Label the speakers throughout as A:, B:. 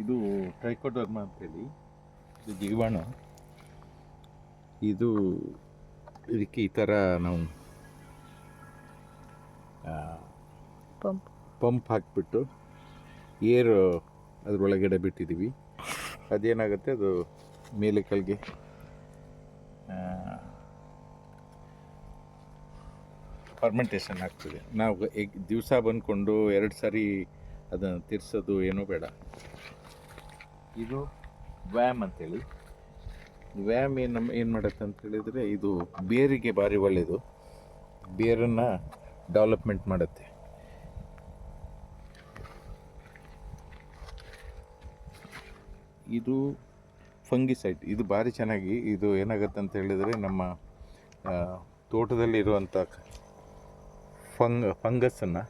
A: ಇದು ಟ್ರೈಕೋಡರ್ಮ ಅಂತೇಳಿ, ಇದು ಜೀವಾಣು. ಇದು ಇದಕ್ಕೆ ಈ ಥರ ನಾವು ಪಂಪ್ ಹಾಕಿಬಿಟ್ಟು ಏರ್ ಅದರೊಳಗಡೆ ಬಿಟ್ಟಿದ್ದೀವಿ. ಅದೇನಾಗುತ್ತೆ, ಅದು ಮೇಲೆ ಕೆಳಗೆ ಫರ್ಮೆಂಟೇಷನ್ ಆಗ್ತದೆ. ನಾವು ದಿವಸ ಬಂದ್ಕೊಂಡು 2 ಸಾರಿ ಅದನ್ನು ತಿರ್ಸೋದು ಏನೂ ಬೇಡ. ಇದು ವ್ಯಾಮ್ ಅಂತೇಳಿ. ವ್ಯಾಮ್ ಏನು ಮಾಡುತ್ತೆ ಅಂತ ಹೇಳಿದರೆ, ಇದು ಬೇರಿಗೆ ಭಾರಿ ಒಳ್ಳೆಯದು. ಬೇರನ್ನು ಡೆವಲಪ್ಮೆಂಟ್ ಮಾಡುತ್ತೆ. ಇದು ಫಂಗಿಸೈಡ್. ಇದು ಭಾರಿ ಚೆನ್ನಾಗಿ, ಇದು ಏನಾಗುತ್ತೆ ಅಂತ ಹೇಳಿದರೆ, ನಮ್ಮ ತೋಟದಲ್ಲಿರುವಂಥ ಫಂಗಸ್ಸನ್ನು,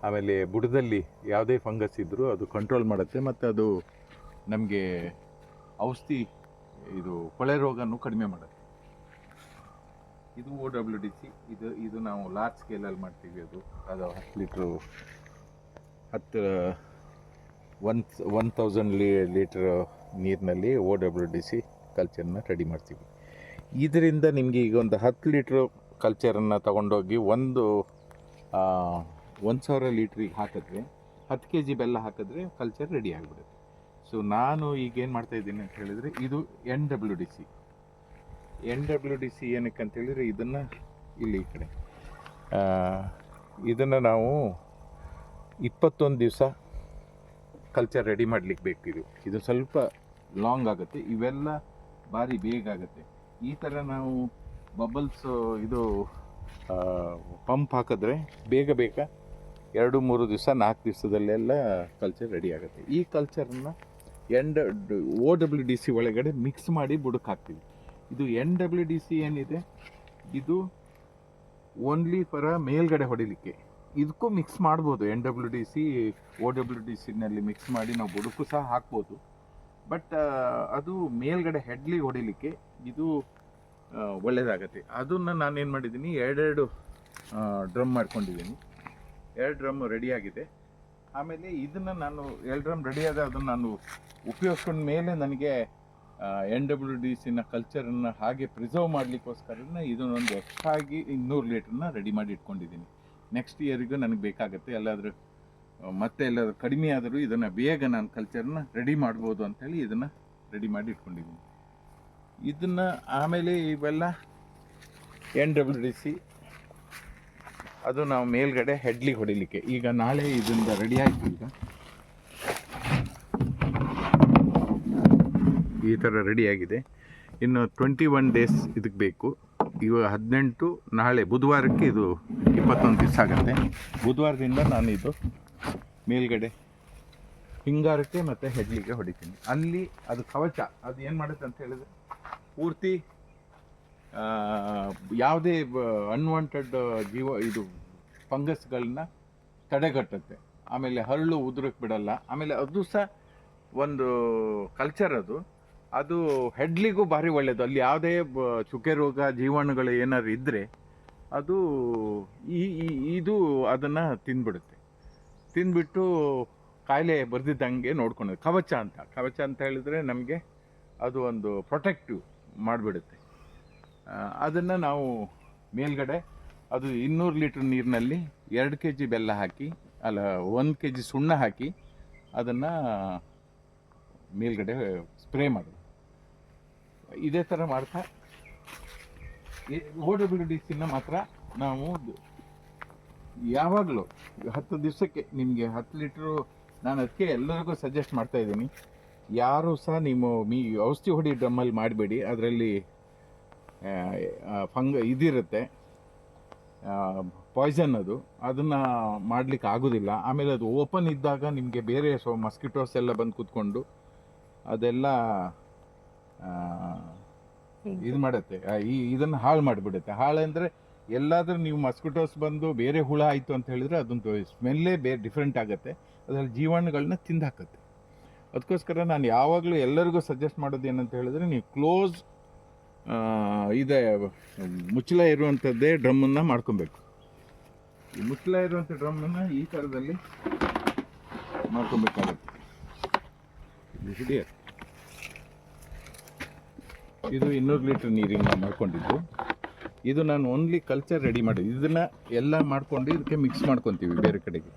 A: ಆಮೇಲೆ ಬುಡದಲ್ಲಿ ಯಾವುದೇ ಫಂಗಸ್ ಇದ್ದರೂ ಅದು ಕಂಟ್ರೋಲ್ ಮಾಡುತ್ತೆ. ಮತ್ತು ಅದು ನಮಗೆ ಔಷಧಿ, ಇದು ಕೊಳೆ ರೋಗನೂ ಕಡಿಮೆ ಮಾಡುತ್ತೆ. ಇದು OWDC. ಇದು ನಾವು ಲಾರ್ಜ್ ಸ್ಕೇಲಲ್ಲಿ ಮಾಡ್ತೀವಿ. ಅದು 10 ಲೀಟ್ರು 1000 ಲೀಟ್ರ್ ನೀರಿನಲ್ಲಿ OWDC ಕಲ್ಚರ್ನ ರೆಡಿ ಮಾಡ್ತೀವಿ. ಇದರಿಂದ ನಿಮಗೆ ಈಗ ಒಂದು 10 ಲೀಟ್ರು ಕಲ್ಚರನ್ನು ತೊಗೊಂಡೋಗಿ 1000 ಲೀಟ್ರಿಗೆ ಹಾಕಿದ್ರೆ 10 kg ಬೆಲ್ಲ ಹಾಕಿದ್ರೆ ಕಲ್ಚರ್ ರೆಡಿ ಆಗಿಬಿಡುತ್ತೆ. ಸೊ ನಾನು ಈಗೇನು ಮಾಡ್ತಾಯಿದ್ದೀನಿ ಅಂತ ಹೇಳಿದರೆ, ಇದು NWDC ಏನಕ್ಕೆ ಅಂತ ಹೇಳಿದರೆ, ಇದನ್ನು ಇಲ್ಲಿ ಈ ಕಡೆ ಇದನ್ನು ನಾವು 21 ದಿವಸ ಕಲ್ಚರ್ ರೆಡಿ ಮಾಡಲಿಕ್ಕೆ ಬೇಕು. ಇದು ಸ್ವಲ್ಪ ಲಾಂಗ್ ಆಗುತ್ತೆ, ಇವೆಲ್ಲ ಭಾರಿ ಬೇಗ ಆಗುತ್ತೆ. ಈ ಥರ ನಾವು ಬಬಲ್ಸ್ ಇದು ಪಂಪ್ ಹಾಕಿದ್ರೆ ಬೇಗ 2-3 ದಿವಸ 4 ದಿವಸದಲ್ಲೆಲ್ಲ ಕಲ್ಚರ್ ರೆಡಿ ಆಗುತ್ತೆ. ಈ ಕಲ್ಚರನ್ನು OWDC ಒಳಗಡೆ ಮಿಕ್ಸ್ ಮಾಡಿ ಬುಡಕ್ಕೆ ಹಾಕ್ತೀವಿ. ಇದು NWDC ಏನಿದೆ, ಇದು ಓನ್ಲಿ ಫಾರ ಮೇಲ್ಗಡೆ ಹೊಡಿಲಿಕ್ಕೆ. ಇದಕ್ಕೂ ಮಿಕ್ಸ್ ಮಾಡ್ಬೋದು. NWDC OWDCನಲ್ಲಿ ಮಿಕ್ಸ್ ಮಾಡಿ ನಾವು ಬುಡಕ್ಕೂ ಸಹ ಹಾಕ್ಬೋದು. ಬಟ್ ಅದು ಮೇಲ್ಗಡೆ ಹೆಡ್ಲಿಗೆ ಹೊಡಿಲಿಕ್ಕೆ ಇದು ಒಳ್ಳೆಯದಾಗತ್ತೆ. ಅದನ್ನು ನಾನೇನು ಮಾಡಿದ್ದೀನಿ, 2 ಡ್ರಮ್ ಮಾಡ್ಕೊಂಡಿದ್ದೀನಿ. 2 ಡ್ರಮ್ ರೆಡಿಯಾಗಿದೆ. ಆಮೇಲೆ ಇದನ್ನು ನಾನು 2 ಡ್ರಮ್ ರೆಡಿಯಾದ ಅದನ್ನು ನಾನು ಉಪಯೋಗಿಸ್ಕೊಂಡ ಮೇಲೆ ನನಗೆ NWDCನ ಕಲ್ಚರನ್ನು ಹಾಗೆ ಪ್ರಿಸರ್ವ್ ಮಾಡಲಿಕ್ಕೋಸ್ಕರ ಇದನ್ನೊಂದು ಎಕ್ಸ್ಟ್ರಾ ಆಗಿ 200 ಲೀಟ್ರನ್ನ ರೆಡಿ ಮಾಡಿ ಇಟ್ಕೊಂಡಿದ್ದೀನಿ. ನೆಕ್ಸ್ಟ್ ಇಯರಿಗೂ ನನಗೆ ಬೇಕಾಗುತ್ತೆ. ಎಲ್ಲಾದರೂ ಕಡಿಮೆ ಆದರೂ ಇದನ್ನು ಬೇಗ ನಾನು ಕಲ್ಚರನ್ನ ರೆಡಿ ಮಾಡ್ಬೋದು ಅಂಥೇಳಿ ಇದನ್ನು ರೆಡಿ ಮಾಡಿ ಇಟ್ಕೊಂಡಿದ್ದೀನಿ. ಇದನ್ನು ಆಮೇಲೆ ಇವೆಲ್ಲ NWDC ಅದು ನಾವು ಮೇಲ್ಗಡೆ ಹೆಡ್ಲಿಗೆ ಹೊಡಿಲಿಕ್ಕೆ. ಈಗ ನಾಳೆ ಇದರಿಂದ ರೆಡಿ ಆಯಿತು. ಈಗ ಈ ಥರ ರೆಡಿಯಾಗಿದೆ. ಇನ್ನು 21 ಡೇಸ್ ಇದಕ್ಕೆ ಬೇಕು. ಇವಾಗ 18, ನಾಳೆ ಬುಧವಾರಕ್ಕೆ ಇದು 21 ದಿವಸ ಆಗುತ್ತೆ. ಬುಧವಾರದಿಂದ ನಾನು ಇದು ಮೇಲ್ಗಡೆ ಹಿಂಗಾರಕ್ಕೆ ಮತ್ತು ಹೆಡ್ಲಿಗೆ ಹೊಡಿತೀನಿ. ಅಲ್ಲಿ ಅದು ಕವಚ, ಅದು ಏನು ಮಾಡುತ್ತೆ ಅಂತ ಹೇಳಿದ್ರೆ, ಪೂರ್ತಿ ಯಾವುದೇ ಅನ್ವಾಂಟೆಡ್ ಇದು ಫಂಗಸ್ಗಳನ್ನ ತಡೆಗಟ್ಟುತ್ತೆ. ಆಮೇಲೆ ಹರಳು ಉದುರಕ್ಕೆ ಬಿಡಲ್ಲ. ಆಮೇಲೆ ಅದು ಸಹ ಒಂದು ಕಲ್ಚರ್. ಅದು ಹೆಡ್ಲಿಗೂ ಭಾರಿ ಒಳ್ಳೆಯದು. ಅಲ್ಲಿ ಯಾವುದೇ ಚುಕ್ಕೆ ರೋಗ ಜೀವಾಣುಗಳು ಏನಾದ್ರು ಇದ್ದರೆ ಅದು ಇದು ಅದನ್ನು ತಿಂದ್ಬಿಟ್ಟು ಕಾಯಿಲೆ ಬರ್ದಿದ್ದಂಗೆ ನೋಡ್ಕೊಳೋದು. ಕವಚ ಅಂತ ಹೇಳಿದರೆ ನಮಗೆ ಅದು ಒಂದು ಪ್ರೊಟೆಕ್ಟಿವ್ ಮಾಡಿಬಿಡುತ್ತೆ. ಅದನ್ನು ನಾವು ಮೇಲ್ಗಡೆ ಅದು 200 ಲೀಟ್ರ್ ನೀರಿನಲ್ಲಿ 2 kg ಬೆಲ್ಲ ಹಾಕಿ, 1 kg ಸುಣ್ಣ ಹಾಕಿ ಅದನ್ನು ಮೇಲ್ಗಡೆ ಸ್ಪ್ರೇ ಮಾಡೋದು. ಇದೇ ಥರ ಮಾಡ್ತಾ OWDCನ ಮಾತ್ರ ನಾವು ಯಾವಾಗಲೂ 10 ದಿವಸಕ್ಕೆ ನಿಮಗೆ 10 ಲೀಟ್ರು. ನಾನು ಅದಕ್ಕೆ ಎಲ್ಲರಿಗೂ ಸಜೆಸ್ಟ್ ಮಾಡ್ತಾಯಿದ್ದೀನಿ, ಯಾರೂ ಸಹ ನಿಮ್ಮ ಔಷಧಿ ಹೊಡಿ ಡ್ರಮ್ಮಲ್ಲಿ ಮಾಡಬೇಡಿ. ಅದರಲ್ಲಿ ಇದಿರುತ್ತೆ, ಪಾಯ್ಸನ್. ಅದನ್ನು ಮಾಡಲಿಕ್ಕೆ ಆಗೋದಿಲ್ಲ. ಆಮೇಲೆ ಅದು ಓಪನ್ ಇದ್ದಾಗ ನಿಮಗೆ ಬೇರೆ ಮಸ್ಕಿಟೋಸ್ ಎಲ್ಲ ಬಂದು ಕೂತ್ಕೊಂಡು ಅದೆಲ್ಲ ಇದು ಮಾಡುತ್ತೆ, ಇದನ್ನು ಹಾಳು ಮಾಡಿಬಿಡುತ್ತೆ. ಹಾಳೆಂದರೆ ಎಲ್ಲಾದರೂ ನೀವು ಮಸ್ಕಿಟೋಸ್ ಬಂದು ಬೇರೆ ಹುಳ ಆಯಿತು ಅಂತ ಹೇಳಿದರೆ ಅದೊಂದು ಸ್ಮೆಲ್ಲೇ ಡಿಫ್ರೆಂಟ್ ಆಗುತ್ತೆ. ಅದರಲ್ಲಿ ಜೀವಾಣುಗಳನ್ನ ತಿಂದಾಕತ್ತೆ. ಅದಕ್ಕೋಸ್ಕರ ನಾನು ಯಾವಾಗಲೂ ಎಲ್ಲರಿಗೂ ಸಜೆಸ್ಟ್ ಮಾಡೋದು ಏನಂತ ಹೇಳಿದ್ರೆ, ನೀವು ಕ್ಲೋಸ್ ಇದೆ ಮುಚ್ಚಳ ಇರುವಂಥದ್ದೇ ಡ್ರಮ್ಮನ್ನು ಮಾಡ್ಕೊಬೇಕು. ಈ ಮುಚ್ಚಳ ಇರುವಂಥ ಡ್ರಮ್ಮನ್ನು ಈ ಥರದಲ್ಲಿ ಮಾಡ್ಕೊಬೇಕಾಗುತ್ತೆ. ಹಿಡಿಯ ಇದು 200 ಲೀಟ್ರ್ ನೀರಿಗೆ ನಾವು ಮಾಡ್ಕೊಂಡಿದ್ದು. ಇದು ನಾನು ಓನ್ಲಿ ಕಲ್ಚರ್ ರೆಡಿ ಮಾಡಿದ್ದು. ಇದನ್ನು ಎಲ್ಲ ಮಾಡ್ಕೊಂಡು ಇದಕ್ಕೆ ಮಿಕ್ಸ್ ಮಾಡ್ಕೊತೀವಿ ಬೇರೆ ಕಡೆಗೆ.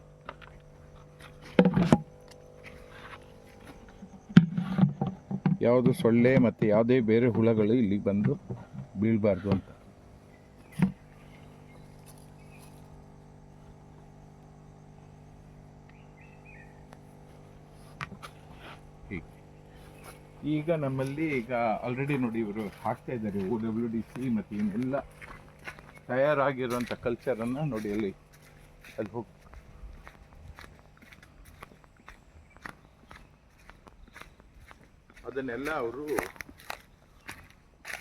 A: ಯಾವುದು ಸೊಳ್ಳೆ ಮತ್ತು ಯಾವುದೇ ಬೇರೆ ಹುಳಗಳು ಇಲ್ಲಿಗೆ ಬಂದು ಬೀಳಬಾರ್ದು ಅಂತ. ಈಗ ನಮ್ಮಲ್ಲಿ ಈಗ ಆಲ್ರೆಡಿ ನೋಡಿ ಇವರು ಹಾಕ್ತಾ ಇದ್ದಾರೆ OWDC ಮತ್ತು ಇನ್ನೆಲ್ಲ ತಯಾರಾಗಿರುವಂಥ ಕಲ್ಚರನ್ನು ನೋಡಿ ಅಲ್ಲಿ ಹೋಗಿ ಅದನ್ನೆಲ್ಲ ಅವರು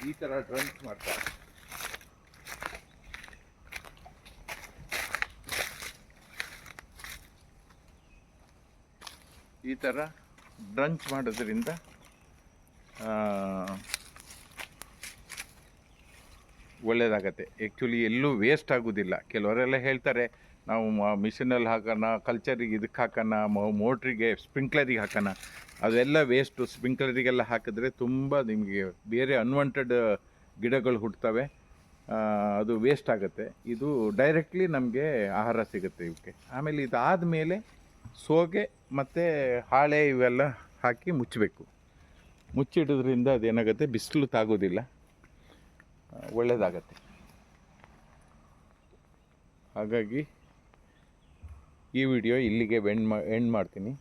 A: ಈ ಥರ ಡ್ರಂಕ್ ಮಾಡ್ತಾರೆ. ಈ ಥರ ಡ್ರಂಕ್ ಮಾಡೋದ್ರಿಂದ ಒಳ್ಳೆಯದಾಗತ್ತೆ. ಆ್ಯಕ್ಚುಲಿ ಎಲ್ಲೂ ವೇಸ್ಟ್ ಆಗೋದಿಲ್ಲ. ಕೆಲವರೆಲ್ಲ ಹೇಳ್ತಾರೆ ನಾವು ಮಿಷಿನಲ್ಲಿ ಹಾಕೋಣ, ಕಲ್ಚರಿಗೆ ಇದಕ್ಕೆ ಹಾಕೋಣ, ಮೋಟ್ರಿಗೆ ಸ್ಪ್ರಿಂಕ್ಲರಿಗೆ ಹಾಕೋಣ. ಅದೆಲ್ಲ ವೇಸ್ಟು. ಸ್ಪ್ರಿಂಕ್ಲರಿಗೆಲ್ಲ ಹಾಕಿದ್ರೆ ತುಂಬ ನಿಮಗೆ ಬೇರೆ ಅನ್ವಾಂಟೆಡ್ ಗಿಡಗಳು ಹುಟ್ಟುತ್ತವೆ, ಅದು ವೇಸ್ಟ್ ಆಗುತ್ತೆ. ಇದು ಡೈರೆಕ್ಟ್ಲಿ ನಮಗೆ ಆಹಾರ ಸಿಗುತ್ತೆ ಇವಕ್ಕೆ. ಆಮೇಲೆ ಇದಾದ ಮೇಲೆ ಸೋಗೆ ಮತ್ತು ಹಾಳೆ ಇವೆಲ್ಲ ಹಾಕಿ ಮುಚ್ಚಬೇಕು. ಮುಚ್ಚಿಡೋದ್ರಿಂದ ಅದೇನಾಗುತ್ತೆ, ಬಿಸಿಲು ತಾಗೋದಿಲ್ಲ, ಒಳ್ಳೆಯದಾಗತ್ತೆ. ಹಾಗಾಗಿ ಈ ವಿಡಿಯೋ ಇಲ್ಲಿಗೆ ಎಂಡ್ ಮಾಡ್ತೀನಿ.